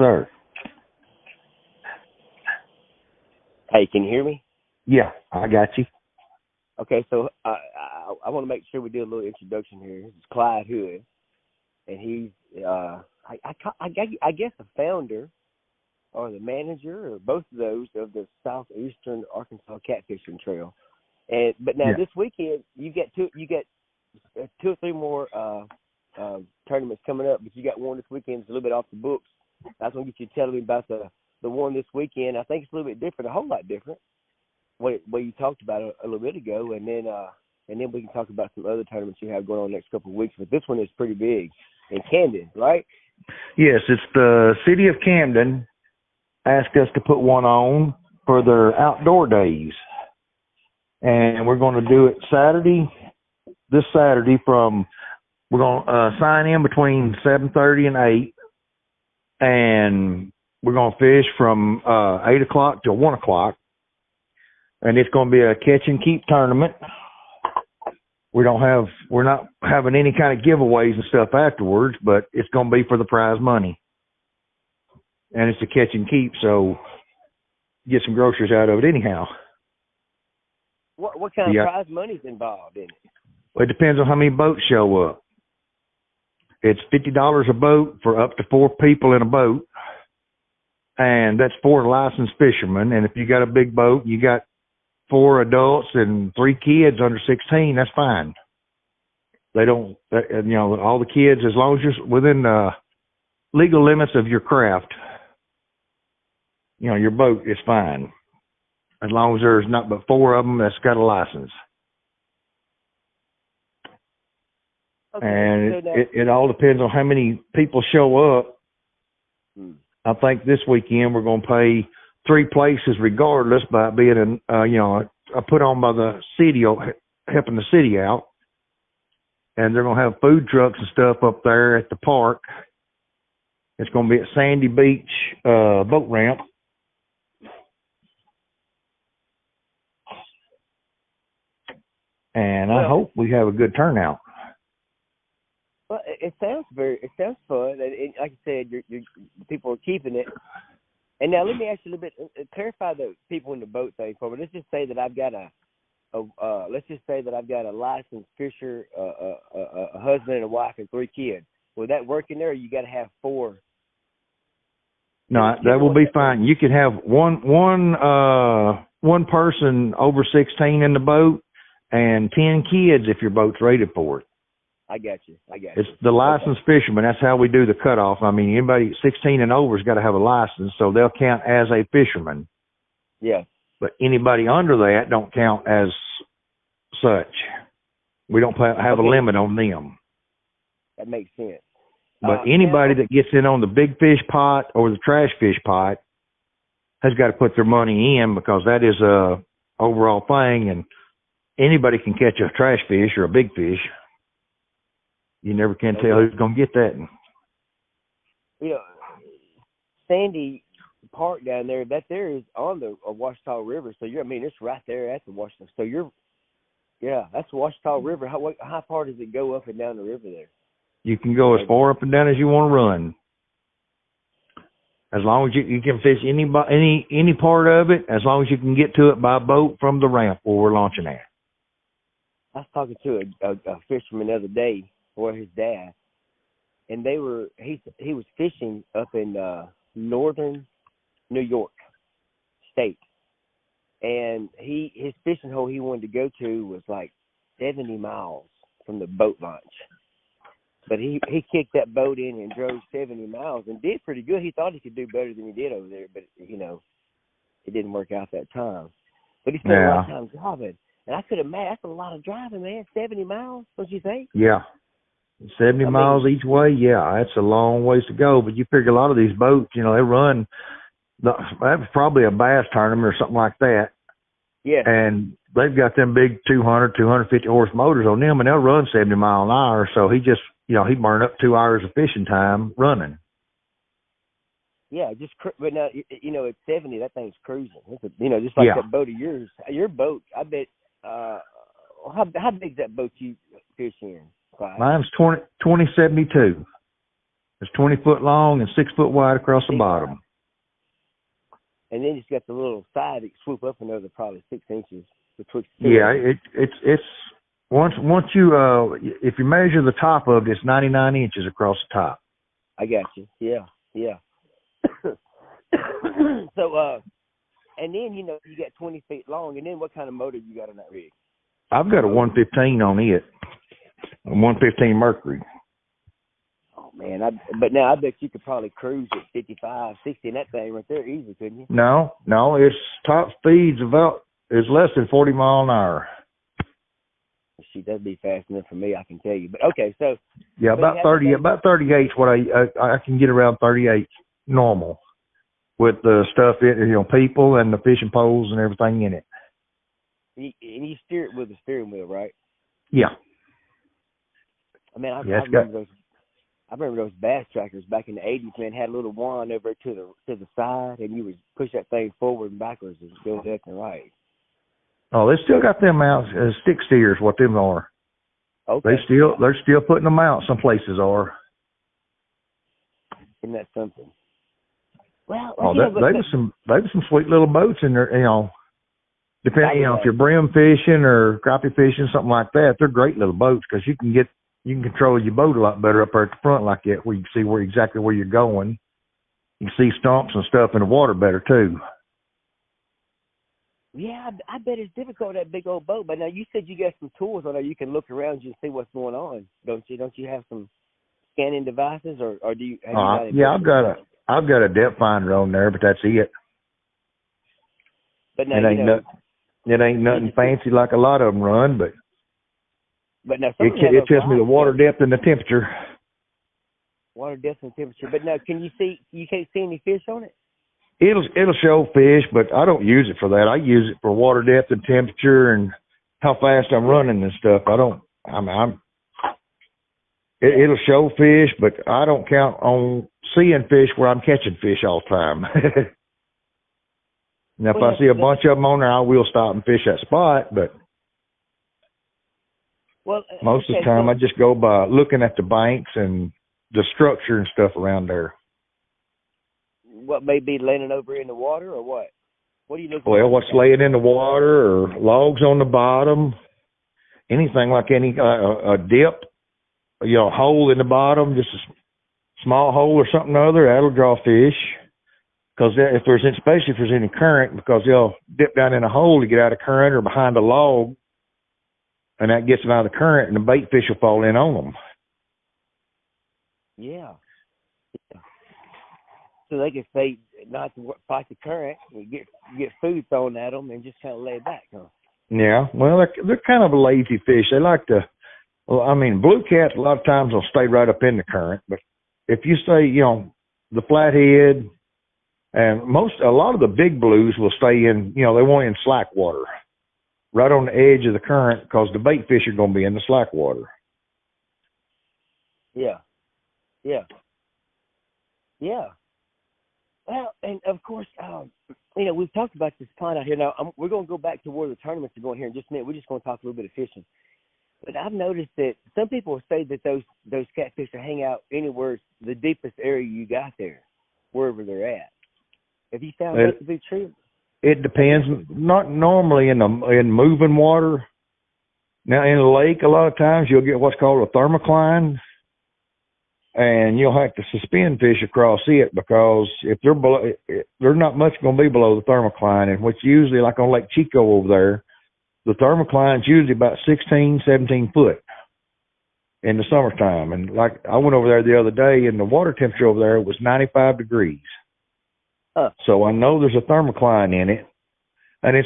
sir. Hey, can you hear me? Yeah, I got you. Okay, so I want to make sure we do a little introduction here. This is Clyde Hood, and he's I guess the founder or the manager or both of those of the Southeastern Arkansas Catfishing Trail. But now this weekend you get two or three more tournaments coming up, but you got one this weekend. It's a little bit off the books. I was gonna get you telling me about the one this weekend. I think it's a little bit different, a whole lot different. What you talked about a little bit ago, and then we can talk about some other tournaments you have going on the next couple of weeks. But this one is pretty big in Camden, right? Yes, it's the city of Camden asked us to put one on for their outdoor days, and we're going to do it this Saturday we're going to sign in between 7:30 and 8, and we're going to fish from 8 o'clock till 1 o'clock. And it's going to be a catch and keep tournament. We're not having any kind of giveaways and stuff afterwards, but it's going to be for the prize money. And it's a catch and keep, so get some groceries out of it anyhow. What kind of prize money is involved in it? Well, it depends on how many boats show up. It's $50 a boat for up to 4 people in a boat, and that's 4 licensed fishermen. And if you got a big boat, you got 4 adults and 3 kids under 16, that's fine. They don't, all the kids, as long as you're within the legal limits of your craft, your boat is fine. As long as there's not but 4 of them that's got a license. Okay, and it all depends on how many people show up. I think this weekend we're going to pay 3 places regardless by being a put on by the city, helping the city out. And they're going to have food trucks and stuff up there at the park. It's going to be at Sandy Beach boat ramp. And I hope we have a good turnout. Well, it sounds fun. And like I said, the people are keeping it. And now let me ask you a little bit, clarify the people in the boat thing for me. Let's just say that I've got a licensed fisher, a husband and a wife and 3 kids. Will that work in there, or you got to have 4? No, that will be fine. You can have one person over 16 in the boat and 10 kids if your boat's rated for it. I got you. It's the licensed fisherman. That's how we do the cutoff. I mean, anybody 16 and over has got to have a license, so they'll count as a fisherman. Yeah. But anybody under that don't count as such. We don't have a limit on them. That makes sense. But anybody that gets in on the big fish pot or the trash fish pot has got to put their money in, because that is a overall thing, and anybody can catch a trash fish or a big fish. You never can tell who's going to get that. Sandy Park down there, that there is on the Ouachita River. So it's right there at the Ouachita. So that's the Ouachita River. How far does it go up and down the river there? You can go as far up and down as you want to run. As long as you can fish any part of it, as long as you can get to it by boat from the ramp where we're launching at. I was talking to a fisherman the other day, or his dad, and he was fishing up in northern New York State, and his fishing hole he wanted to go to was like 70 miles from the boat launch. But he kicked that boat in and drove 70 miles and did pretty good. He thought he could do better than he did over there, but it didn't work out that time. But he spent a lot of time driving, and I could imagine that's a lot of driving, man. 70 miles, don't you think? Yeah. 70 miles each way, that's a long ways to go. But you figure a lot of these boats, they run, that was probably a bass tournament or something like that. Yeah. And they've got them big 200, 250 horse motors on them, and they'll run 70 mile an hour. So he just, he burned up 2 hours of fishing time running. Yeah, but now, at 70, that thing's cruising. It's just like that boat of yours. Your boat, I bet, how big's that boat you fish in? Mine's 2072. It's 20 foot long and 6 foot wide across the bottom. And then it's got the little side that swoop up another probably 6 inches betwixt. Yeah, it's once you if you measure the top of it, it's 99 inches across the top. I got you. Yeah. So and then you got 20 feet long, and then what kind of motor you got on that rig? I've got a 115 on it, a 115 Mercury. Oh man, but now I bet you could probably cruise at 55, 60 in that thing right there easy, couldn't you? No, its top speed's is less than 40 mile an hour. Shoot, that'd be fast enough for me, I can tell you. But okay, so yeah, about 38 is what I can get around 38 normal with the stuff in, people and the fishing poles and everything in it. And you steer it with a steering wheel, right? Yeah. I mean, I remember those bass trackers back in the 80s, man, had a little wand over to the side, and you would push that thing forward and backwards and go left and right. Oh, they still got them out as stick steers, what them are. Okay. They're still putting them out. Some places are. Isn't that something? Well, they were some sweet little boats in there, depending, if you're brim fishing or crappie fishing, something like that. They're great little boats because you can control your boat a lot better up there at the front like that, where you can see exactly where you're going. You can see stumps and stuff in the water better too. Yeah, I bet it's difficult, that big old boat. But now you said you got some tools on there. You can look around you and see what's going on, don't you? Don't you have some scanning devices, or do you? I've got a depth finder on there, but that's it. But now it ain't nothing fancy like a lot of them run, but now it tells me the water depth and the temperature. Water depth and temperature. But now, can you see? You can't see any fish on it. It'll show fish, but I don't use it for that. I use it for water depth and temperature and how fast I'm running and stuff. It'll show fish, but I don't count on seeing fish where I'm catching fish all the time. Now, if I see a bunch of them on there, I will stop and fish that spot, but most of the time I just go by looking at the banks and the structure and stuff around there. What may be laying over in the water, or what? What are you looking for? Well, what's laying in the water, or logs on the bottom, anything like a dip, a hole in the bottom, just a small hole or something or other, that'll draw fish. Because especially if there's any current, because they'll dip down in a hole to get out of current or behind a log, and that gets them out of the current, and the bait fish will fall in on them. Yeah. So they can stay not to fight the current and get food thrown at them and just kind of lay back, huh? Yeah, well, they're kind of a lazy fish. They like to. Well, I mean, blue cats a lot of times will stay right up in the current, but if you say, the flathead and a lot of the big blues will stay in, they want in slack water, right on the edge of the current, because the bait fish are going to be in the slack water. Yeah. Well, and of course, we've talked about this pond out here. Now, we're going to go back to where the tournaments are going here in just a minute. We're just going to talk a little bit of fishing. But I've noticed that some people say that those catfish will hang out anywhere, the deepest area you got there, wherever they're at. Have you found that to be true? It depends. Not normally in moving water. Now, in a lake, a lot of times you'll get what's called a thermocline, and you'll have to suspend fish across it, because if they're below, they're not much going to be below the thermocline, and which usually, like on Lake Chico over there, the thermocline's usually about 16, 17 foot in the summertime. And like I went over there the other day, and the water temperature over there was 95 degrees. So I know there's a thermocline in it, and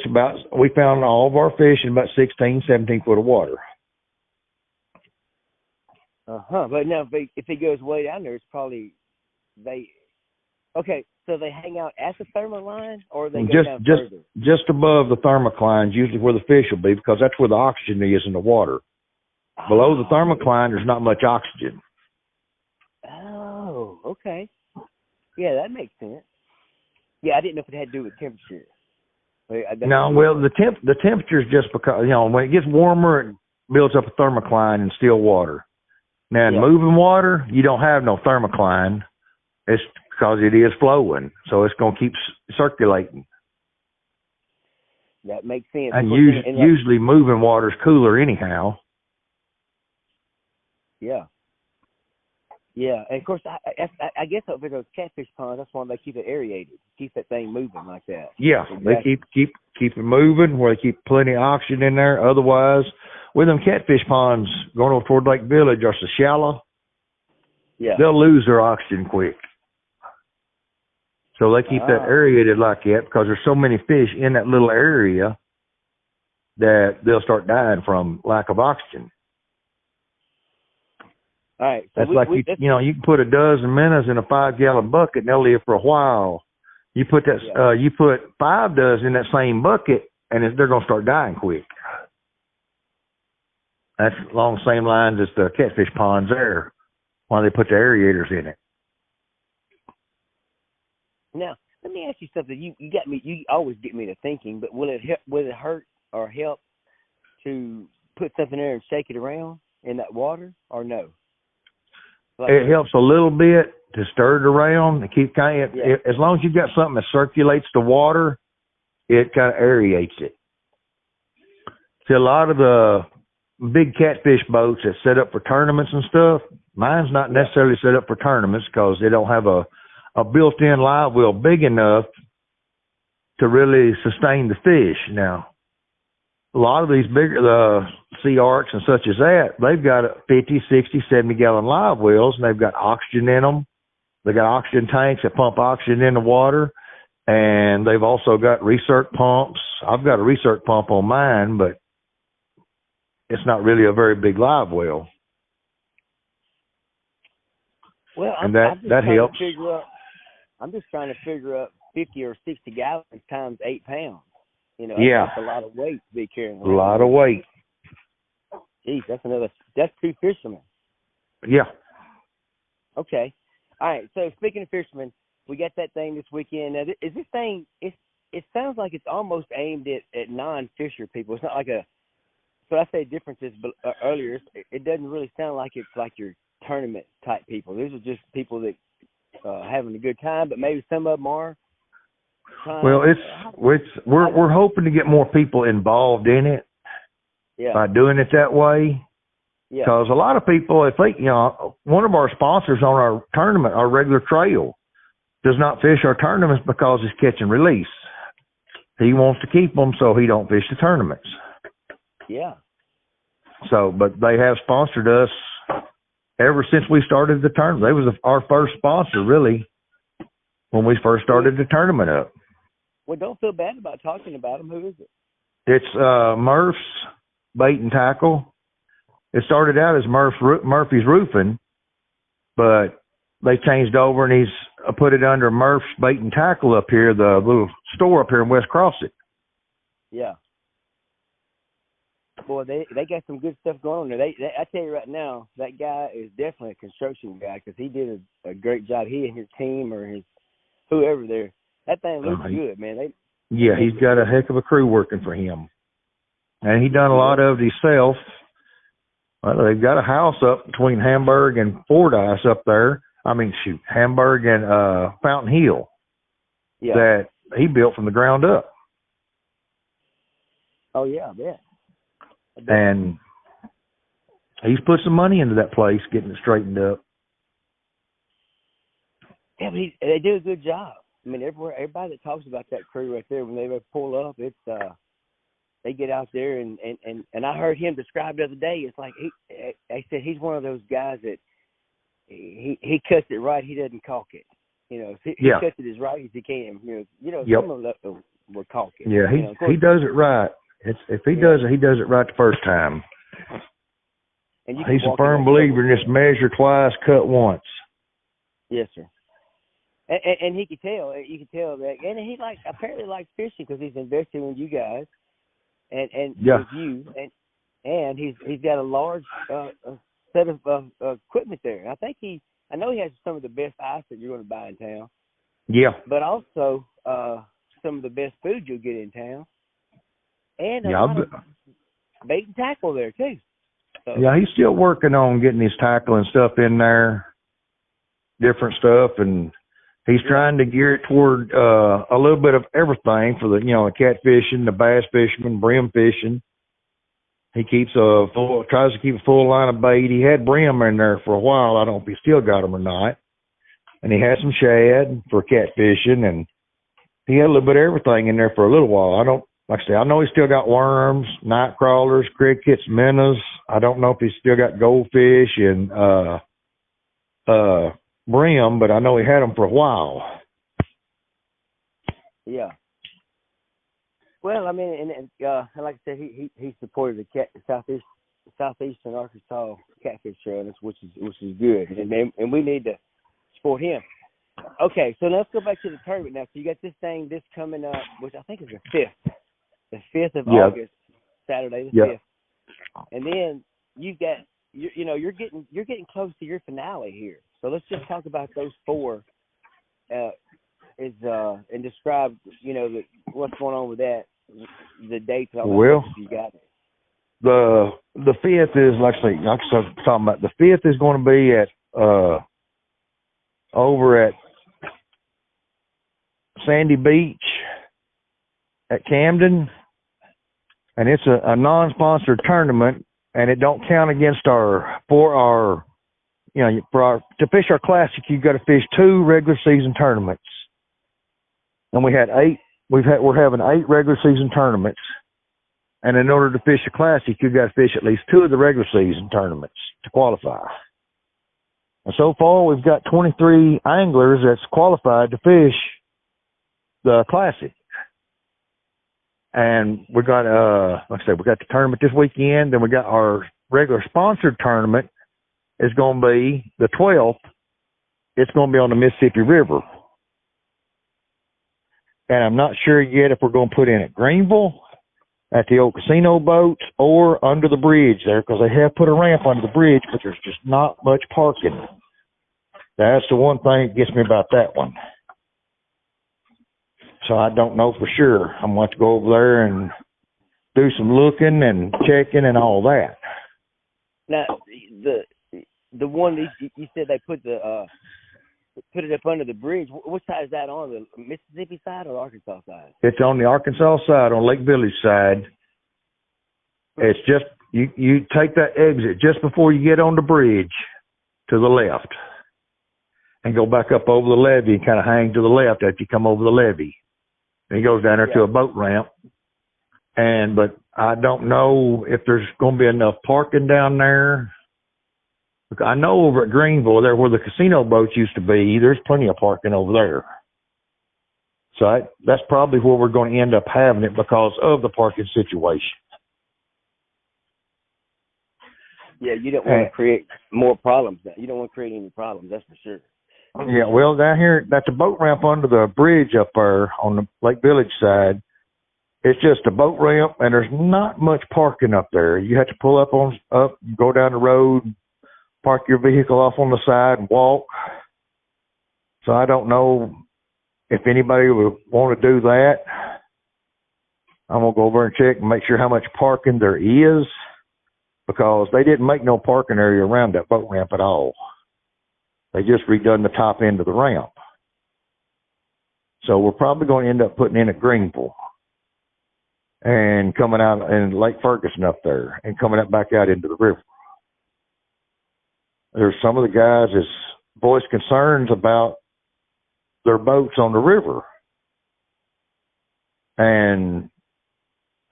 we found all of our fish in about 16, 17 foot of water. But now if it goes way down there, it's probably so they hang out at the thermocline, or they go down further? Just above the thermocline is usually where the fish will be, because that's where the oxygen is in the water. Below the thermocline, there's not much oxygen. Oh, okay. Yeah, that makes sense. Yeah, I didn't know if it had to do with temperature. No, well, the temperature is just because, when it gets warmer, it builds up a thermocline in still water. Now, in moving water, you don't have no thermocline. It's because it is flowing, so it's going to keep circulating. That makes sense. And usually moving water's cooler anyhow. Yeah. Yeah, and of course, I guess over those catfish ponds, that's why they keep it aerated, keep that thing moving like that. Yeah, exactly. They keep it moving where they keep plenty of oxygen in there. Otherwise, with them catfish ponds going over toward Lake Village are so shallow, they'll lose their oxygen quick. So they keep that aerated like that because there's so many fish in that little area that they'll start dying from lack of oxygen. All right. So that's you can put a dozen minnows in a 5-gallon bucket and they'll live for a while. You put 5 dozen in that same bucket and they're going to start dying quick. That's along the same lines as the catfish ponds there, why they put the aerators in it. Now, let me ask you something. You always get me to thinking, but will it hurt or help to put something there and shake it around in that water or no? It helps a little bit to stir it around and keep as long as you've got something that circulates the water, it kind of aerates it. See, a lot of the big catfish boats that set up for tournaments and stuff, mine's not necessarily set up for tournaments because they don't have a built-in live well big enough to really sustain the fish. Now, a lot of these bigger Sea Arcs and such as that, they've got 50, 60, 70-gallon live wells, and they've got oxygen in them. They got oxygen tanks that pump oxygen in the water, and they've also got recirc pumps. I've got a recirc pump on mine, but it's not really a very big live well. Well, and that helps. I'm just trying to figure out 50 or 60 gallons times 8 pounds. That's a lot of weight to be carrying around. A lot of weight. Geez, that's 2 fishermen. Yeah. Okay. All right. So speaking of fishermen, we got that thing this weekend. Now, is this thing? It sounds like it's almost aimed at non-fisher people. It's not like So I say differences earlier. It doesn't really sound like it's like your tournament type people. These are just people that having a good time, but maybe some of them are. Well, we're hoping to get more people involved in it by doing it that way. Yeah. Because a lot of people, if they, one of our sponsors on our tournament, our regular trail, does not fish our tournaments because it's catch and release. He wants to keep them so he don't fish the tournaments. Yeah. So, but they have sponsored us ever since we started the tournament. They was our first sponsor, really, when we first started the tournament up. Well, don't feel bad about talking about them. Who is it? It's Murph's Bait and Tackle. It started out as Murphy's Roofing, but they changed over and he's put it under Murph's Bait and Tackle up here, the little store up here in West Crossett. Yeah. Boy, they got some good stuff going on there. I tell you right now, that guy is definitely a construction guy because he did a great job. He and his team or his whoever there. That thing looks good, man. He's got a heck of a crew working for him. And he done a lot of it himself. Well, they've got a house up between Hamburg and Fordyce up there. Hamburg and Fountain Hill that he built from the ground up. Oh, yeah, I bet. And he's put some money into that place, getting it straightened up. Yeah, but they do a good job. Everybody that talks about that crew right there, when they pull up, it's they get out there and I heard him describe the other day. It's like I said he's one of those guys that he cuts it right. He doesn't caulk it. He cuts it as right as he can. Some of them will caulk it. Yeah, he does it right. If he does it, he does it right the first time. And he's a firm believer in this measure twice, cut once. Yes, sir. And he could tell. You could tell that. And he apparently likes fishing because he's invested in you guys, and with you, and he's got a large set of equipment there. I know he has some of the best ice that you're going to buy in town. Yeah. But also some of the best food you'll get in town. And a lot of bait and tackle there, too. So, yeah, he's still working on getting his tackle and stuff in there, different stuff, and he's trying to gear it toward a little bit of everything for the, the catfishing, the bass fishermen, brim fishing. He tries to keep a full line of bait. He had brim in there for a while. I don't know if he still got them or not. And he had some shad for catfishing, and he had a little bit of everything in there for a little while. Like I say, I know he's still got worms, night crawlers, crickets, minnows. I don't know if he's still got goldfish and brim, but I know he had them for a while. Yeah. Well, I mean, and like I said, he supported the Southeastern Arkansas Catfish Trail, which is good, and we need to support him. Okay, so let's go back to the tournament now. So you got this coming up, which I think is the 5th of August, Saturday the 5th, and then you've got you're getting close to your finale here. So let's just talk about those 4, and describe what's going on with that, the dates. Well, you got it. The 5th is like I was talking about. The 5th is going to be at over at Sandy Beach at Camden, and it's a non-sponsored tournament, and it don't count against to fish our classic. You've got to fish 2 regular season tournaments, and we're having 8 regular season tournaments, and in order to fish a classic, you've got to fish at least 2 of the regular season tournaments to qualify. And so far, we've got 23 anglers that's qualified to fish the classic. And we got, like I said, we got the tournament this weekend. Then we got our regular sponsored tournament is going to be the 12th. It's going to be on the Mississippi River. And I'm not sure yet if we're going to put in at Greenville, at the old casino boats, or under the bridge there, because they have put a ramp under the bridge, but there's just not much parking. That's the one thing that gets me about that one. So I don't know for sure. I'm going to go over there and do some looking and checking and all that. Now, the one you said they put it up under the bridge. Which side is that on? The Mississippi side or the Arkansas side? It's on the Arkansas side, on Lake Village side. It's just you take that exit just before you get on the bridge to the left, and go back up over the levee and kind of hang to the left after you come over the levee. And he goes down there to a boat ramp. But I don't know if there's going to be enough parking down there. I know over at Greenville, there where the casino boats used to be, there's plenty of parking over there. So that's probably where we're going to end up having it because of the parking situation. Yeah, you don't want to create more problems. You don't want to create any problems, that's for sure. Yeah, well, down here, that's a boat ramp under the bridge up there on the Lake Village side. It's just a boat ramp, and there's not much parking up there. You have to pull up, go down the road, park your vehicle off on the side and walk. So I don't know if anybody would want to do that. I'm going to go over and check and make sure how much parking there is, because they didn't make no parking area around that boat ramp at all. They just redone the top end of the ramp. So we're probably going to end up putting in at Greenville and coming out in Lake Ferguson up there and coming up back out into the river. There's some of the guys that's voiced concerns about their boats on the river. And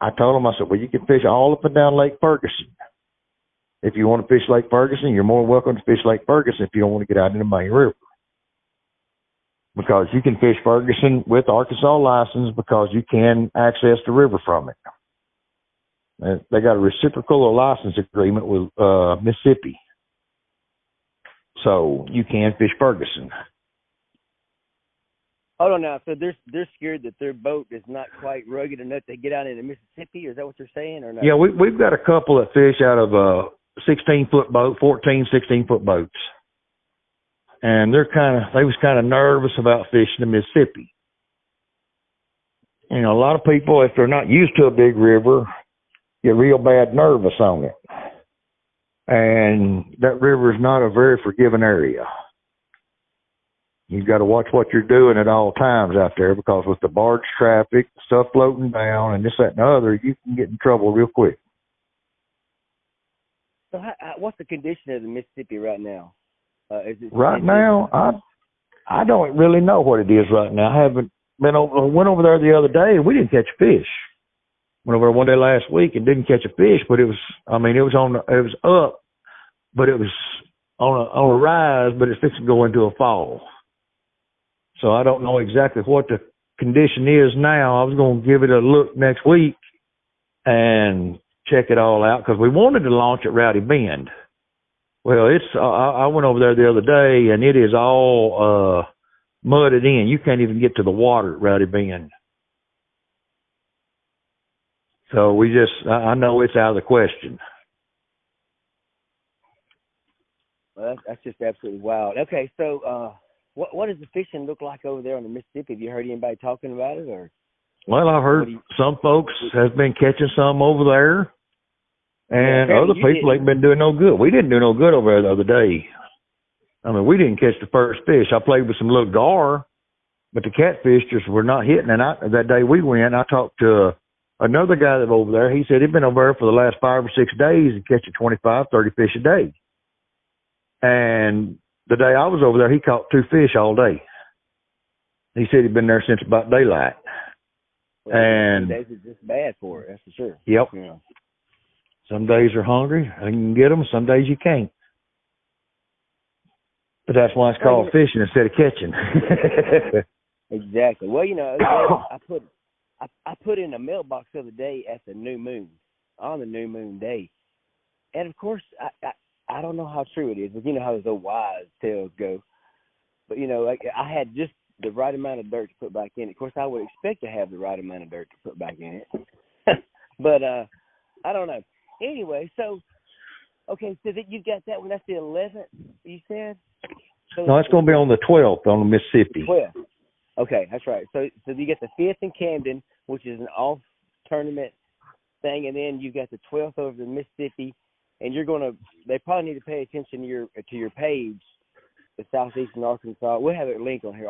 I told them, I said, well, you can fish all up and down Lake Ferguson. If you want to fish Lake Ferguson, you're more welcome to fish Lake Ferguson if you don't want to get out in the main river. Because you can fish Ferguson with Arkansas license because you can access the river from it. They got a reciprocal license agreement with Mississippi. So you can fish Ferguson. Hold on now. So they're scared that their boat is not quite rugged enough to get out into Mississippi? Is that what you're saying or not? Yeah, we've got a couple that fish out of 16-foot boat, 14, 16-foot boats. And they was kind of nervous about fishing the Mississippi. You know, a lot of people, if they're not used to a big river, get real bad nervous on it. and that river is not a very forgiving area. You've got to watch what you're doing at all times out there, because with the barge traffic, stuff floating down, and this, that, and the other, you can get in trouble real quick. So what's the condition of the Mississippi right now? Right now, I don't really know what it is right now. I haven't went over there the other day, and we didn't catch fish. Went over there one day last week and didn't catch a fish, but it was up, but it was on a rise, but it's fixing to go into a fall. So I don't know exactly what the condition is now. I was going to give it a look next week and check it all out, because we wanted to launch at Rowdy Bend. Well, I went over there the other day, and it is all mudded in. You can't even get to the water at Rowdy Bend. So I know it's out of the question. Well, that's just absolutely wild. Okay, so what does the fishing look like over there on the Mississippi? Have you heard anybody talking about it, or? Well, I've heard some folks have been catching some over there, and other people ain't been doing no good. We didn't do no good over there the other day. I mean, we didn't catch the first fish. I played with some little gar, but the catfish just were not hitting. And that day we went, I talked to another guy that was over there. He said he'd been over there for the last 5 or 6 days and catching 25, 30 fish a day. And the day I was over there, he caught 2 fish all day. He said he'd been there since about daylight. Well, and some days are just bad for it, that's for sure. Yep. Yeah. Some days are hungry, and you can get them. Some days you can't. But that's why it's called fishing instead of catching. Exactly. Well, I put in a mailbox the other day at the new moon, on the new moon day, and of course I don't know how true it is, but you know how those old wise tales go. But I had just the right amount of dirt to put back in it. Of course, I would expect to have the right amount of dirt to put back in it. But I don't know. Anyway, so that you got that one. That's the 11th, you said? So no, it's going to be on the 12th on the Mississippi. 12th. Okay, that's right. So you get the 5th in Camden, which is an off-tournament thing, and then you got the 12th over the Mississippi, and they probably need to pay attention to your page, the Southeastern Arkansas. We'll have a link on here,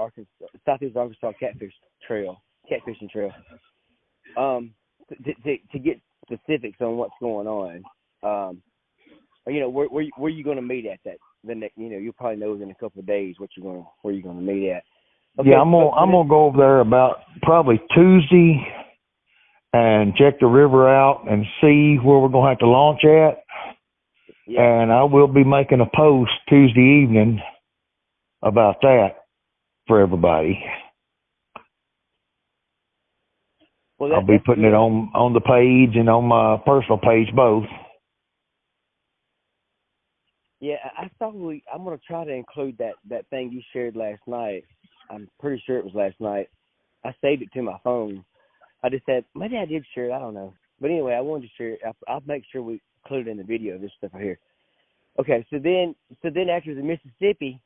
Southeastern Arkansas Catfishing Trail. To get specifics on what's going on. Where you going to meet at that? The next, you'll probably know in a couple of days where you're going to meet at. Okay, yeah, I'm gonna go over there about probably Tuesday and check the river out and see where we're gonna have to launch at. Yeah. And I will be making a post Tuesday evening about that for everybody. Well, I'll be putting it on the page and on my personal page both. Yeah, I'm going to try to include that thing you shared last night. I'm pretty sure it was last night. I saved it to my phone. I just said, maybe I did share it. I don't know. But anyway, I wanted to share it. I'll make sure we include it in the video, this stuff right here. Okay, so then after the Mississippi,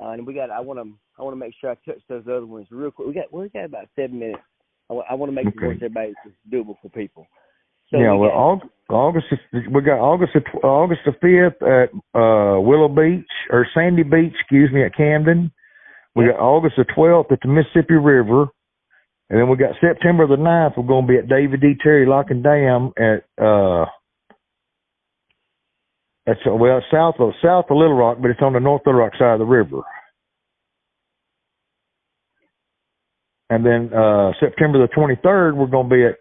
and I want to make sure I touch those other ones real quick. We got about 7 minutes. I want to make sure everybody's doable for people. So yeah, August the 5th at Willow Beach, or Sandy Beach, at Camden. We got August the 12th at the Mississippi River, and then we got September the 9th. We're going to be at David D. Terry Lock and Dam at south of Little Rock, but it's on the North Little Rock side of the river. And then September the 23rd, we're going to be at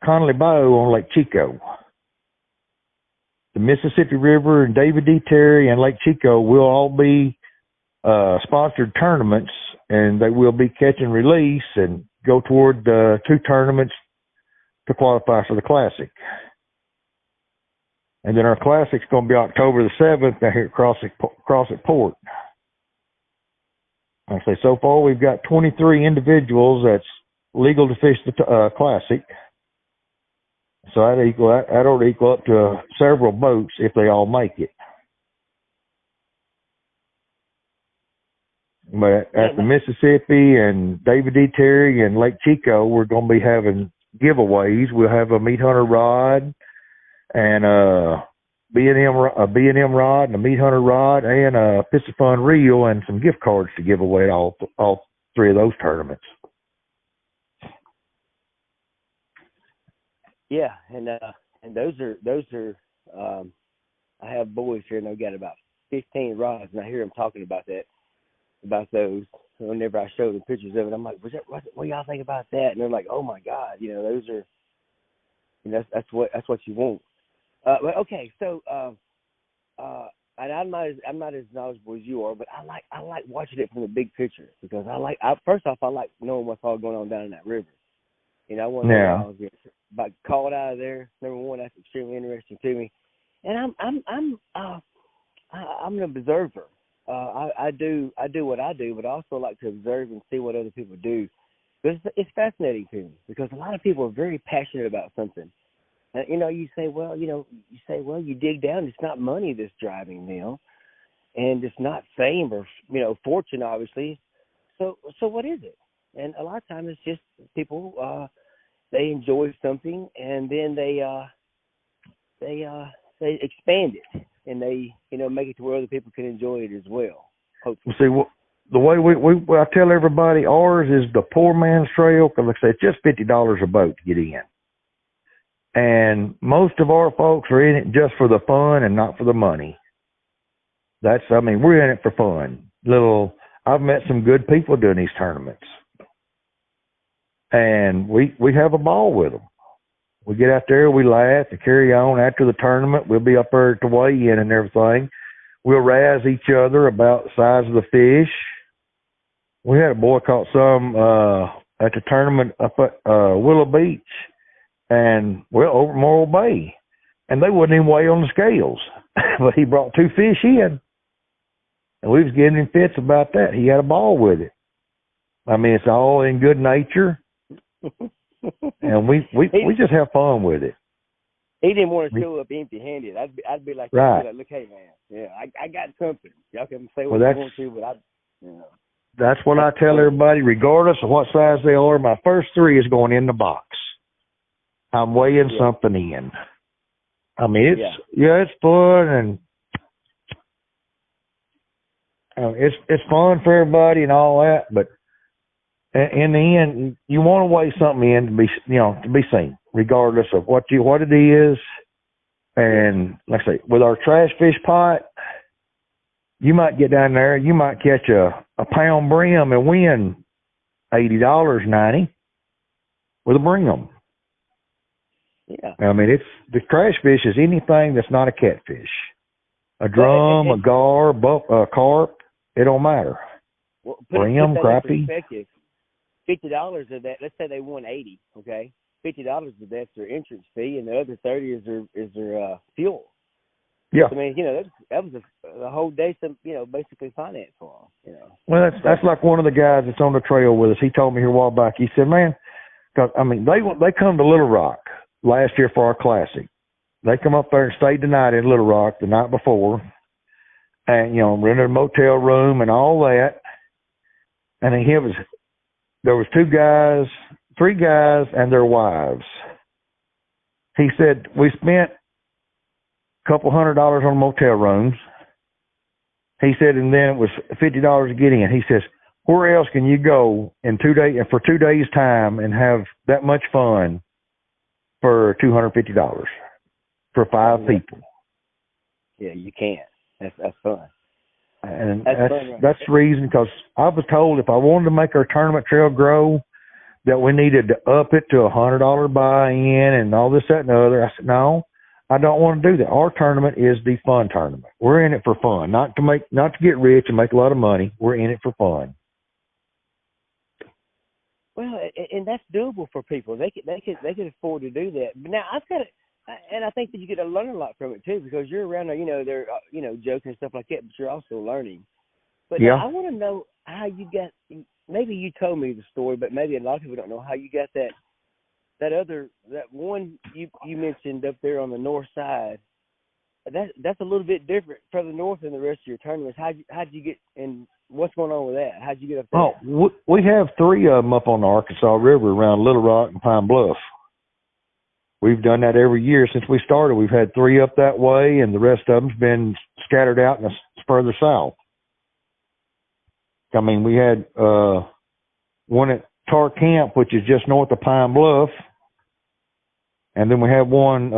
Connolly Bow on Lake Chico. The Mississippi River and David D. Terry and Lake Chico will all be sponsored tournaments, and they will be catch and release and go toward the 2 tournaments to qualify for the Classic. And then our Classic's going to be October the 7th down here at Crossett Port. Like I say, so far we've got 23 individuals that's legal to fish the Classic. So that'll equal up to several boats if they all make it. But at the Mississippi and David D. Terry and Lake Chico, we're going to be having giveaways. We'll have a meat hunter rod, and a B&M rod and a meat hunter rod and a Piscifun reel and some gift cards to give away at all three of those tournaments. Yeah, and those are I have boys here and they've got about 15 rods, and I hear them talking about those. Whenever I show them pictures of it, I'm like, what do y'all think about that? And they're like, oh my God, those are, that's what you want. But okay, so and I'm not as knowledgeable as you are, but I like watching it from the big picture, because first off, I like knowing what's all going on down in that river. I want to know how I get caught out of there. Number one, that's extremely interesting to me, and I'm an observer. I do what I do, but I also like to observe and see what other people do. It's fascinating to me, because a lot of people are very passionate about something. And, you say, well, you dig down. It's not money that's driving them, and it's not fame or fortune, obviously. So what is it? And a lot of times it's just people they enjoy something, and then they expand it, and they make it to where other people can enjoy it as well. Hopefully. See, the way I tell everybody, ours is the poor man's trail, because like I say, it's just $50 a boat to get in. And most of our folks are in it just for the fun and not for the money. We're in it for fun. I've met some good people doing these tournaments, and we have a ball with them. We get out there, we laugh and carry on. After the tournament, we'll be up there at the weigh-in and everything. We'll razz each other about the size of the fish. We had a boy caught some at the tournament up at Willow Beach, and over Morro Bay, and they wouldn't even weigh on the scales. But he brought 2 fish in, and we was giving him fits about that. He had a ball with it. It's all in good nature, and we just have fun with it. He didn't want to show up empty-handed. I'd be like, right. Look, hey man, I got something. Y'all can say what you want to, but that's what I tell everybody, regardless of what size they are. My first 3 is going in the box. I'm weighing something in. It's fun, and it's fun for everybody and all that. But in the end, you want to weigh something in to be seen, regardless of what it is. And like I say, with our trash fish pot, you might get down there, you might catch a pound brim and win $80, $90 with a brim. Yeah. It's the trash fish is anything that's not a catfish. A drum, a gar, a carp, it don't matter. Well, brim, crappie. $50 of that, let's say they won 80, okay? $50 of that's their entrance fee, and the other 30 is their fuel. Yeah. That was the whole day, basically finance for them. Well, that's like one of the guys that's on the trail with us. He told me here a while back. He said, man, because they come to Little Rock last year for our classic. They come up there and stayed the night in Little Rock the night before, and rented a motel room and all that. And there was 3 guys and their wives. He said we spent a couple $100 on motel rooms. He said, and then it was $50 to get in. He says, where else can you go in 2 days for 2 days time and have that much fun for $250 for 5 people? Yeah, you can't. That's fun. And that's the reason, because I was told if I wanted to make our tournament trail grow, that we needed to up it to $100 buy-in and all this, that, and the other. I said, no, I don't want to do that. Our tournament is the fun tournament. We're in it for fun, not to get rich and make a lot of money. We're in it for fun. Well, and that's doable for people. They could afford to do that. But now I've got it, and I think that you get to learn a lot from it too, because you're around there. They're joking and stuff like that, but you're also learning. But I want to know how you got. Maybe you told me the story, but maybe a lot of people don't know how you got that one you mentioned up there on the north side. That's a little bit different further north than the rest of your tournaments. How'd you get, and what's going on with that? How'd you get up there? Oh, we have 3 of them up on the Arkansas River around Little Rock and Pine Bluff. we've done that every year since we started. We've had 3 up that way, and the rest of them's been scattered out in the further south. I mean, we had one at Tar Camp, which is just north of Pine Bluff, and then we have one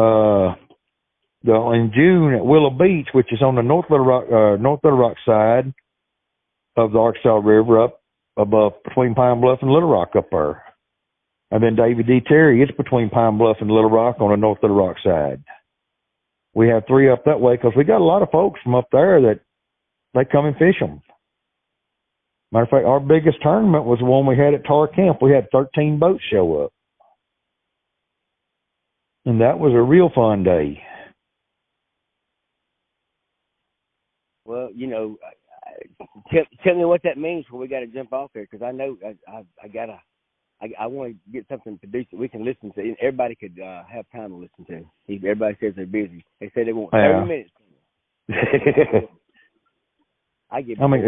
in June at Willow Beach, which is on the North Little Rock side of the Arkansas River, up above between Pine Bluff and Little Rock up there. And then David D. Terry, it's between Pine Bluff and Little Rock on the North Little Rock side. We have 3 up that way because we got a lot of folks from up there that they come and fish them. Matter of fact, our biggest tournament was the one we had at Tar Camp. We had 13 boats show up. And that was a real fun day. Well, you know, tell me what that means when we got to jump off there, because I know I want to get something produced that we can listen to. Everybody could have time to listen to. Everybody says they're busy. They say they want 30 minutes. I mean,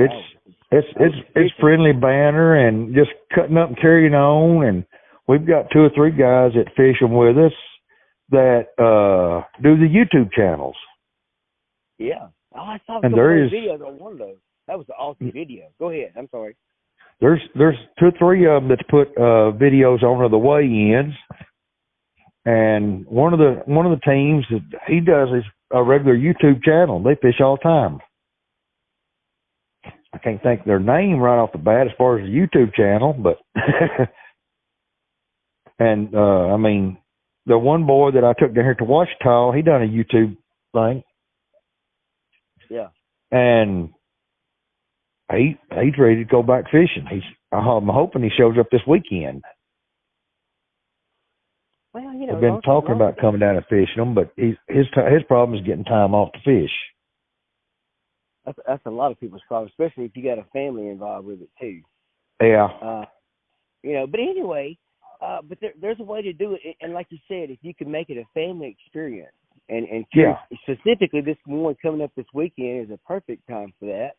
it's friendly banter and just cutting up and carrying on. And we've got 2 or 3 guys that fish them with us that do the YouTube channels. Yeah. Oh, I saw some of those videos on one of those. That was an awesome video. Go ahead. I'm sorry. There's 2 or 3 of them that's put videos on of the weigh-ins, and one of the teams that he does is a regular YouTube channel. They fish all the time. I can't think of their name right off the bat as far as the YouTube channel, but and I mean, the one boy that I took down here to Ouachita, he done a YouTube thing. Yeah. And he's ready to go back fishing. I'm hoping he shows up this weekend. Well, you know, We've been talking about coming down and fishing them, but his problem is getting time off to fish. That's a lot of people's problem, especially if you got a family involved with it too. Yeah. You know, but anyway, but there's a way to do it, and like you said, if you can make it a family experience, and yeah, specifically this one coming up this weekend is a perfect time for that.